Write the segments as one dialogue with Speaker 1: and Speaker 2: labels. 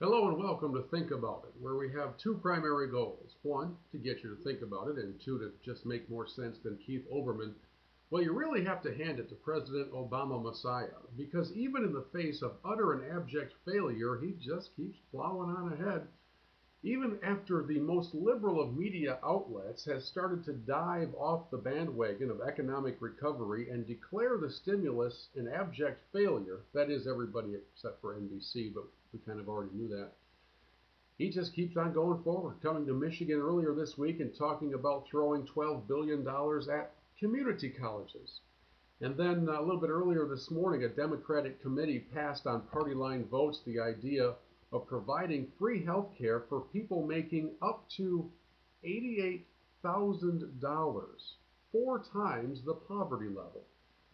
Speaker 1: Hello and welcome to Think About It, where we have two primary goals. One, to get you to think about it, and two, to just make more sense than Keith Olbermann. Well, you really have to hand it to President Obama Messiah, because even in the face of utter and abject failure, he just keeps plowing on ahead. Even after the most liberal of media outlets has started to dive off the bandwagon of economic recovery and declare the stimulus an abject failure, that is, everybody except for NBC, but we kind of already knew that. He just keeps on going forward, coming to Michigan earlier this week and talking about throwing $12 billion at community colleges. And then a little bit earlier this morning, a Democratic committee passed on party line votes the idea of providing free health care for people making up to $88,000, 4 times the poverty level,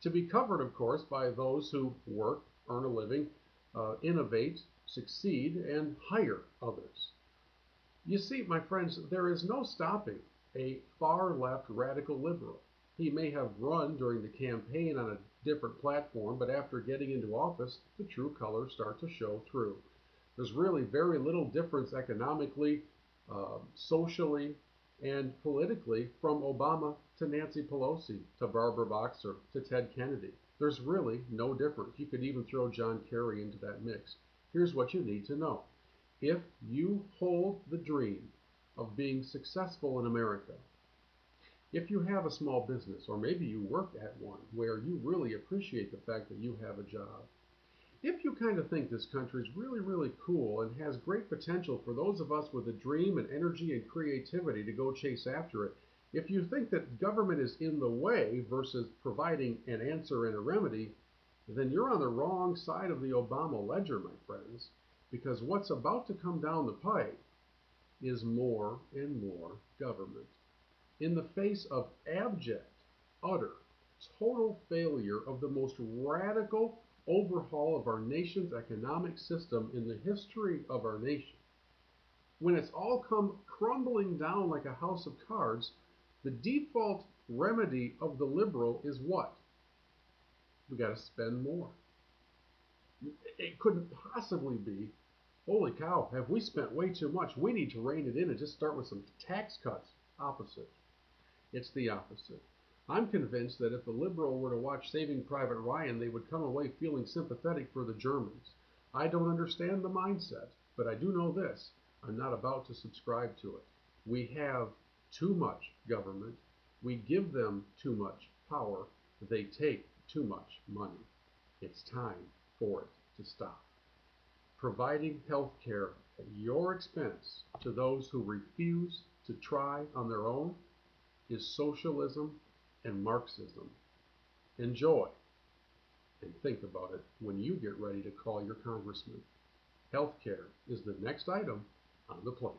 Speaker 1: to be covered, of course, by those who work, earn a living, innovate, succeed, and hire others. You see, my friends, there is no stopping a far-left radical liberal. He may have run during the campaign on a different platform, but after getting into office, the true colors start to show through. There's really very little difference economically, socially, and politically from Obama to Nancy Pelosi, to Barbara Boxer, to Ted Kennedy. There's really no difference. You could even throw John Kerry into that mix. Here's what you need to know. If you hold the dream of being successful in America, if you have a small business, or maybe you work at one where you really appreciate the fact that you have a job, if you kind of think this country is really, really cool and has great potential for those of us with a dream and energy and creativity to go chase after it, if you think that government is in the way versus providing an answer and a remedy, then you're on the wrong side of the Obama ledger, my friends, because what's about to come down the pipe is more and more government. In the face of abject, utter, total failure of the most radical overhaul of our nation's economic system in the history of our nation, when it's all come crumbling down like a house of cards, the default remedy of the liberal is what? We got to spend more. It couldn't possibly be, holy cow, have we spent way too much? We need to rein it in and just start with some tax cuts. Opposite. It's the opposite. I'm convinced that if the liberal were to watch Saving Private Ryan, they would come away feeling sympathetic for the Germans. I don't understand the mindset, but I do know this. I'm not about to subscribe to it. We have too much government. We give them too much power. They take too much money. It's time for it to stop. Providing health care at your expense to those who refuse to try on their own is socialism and Marxism. Enjoy and think about it when you get ready to call your congressman. Healthcare is the next item on the plate.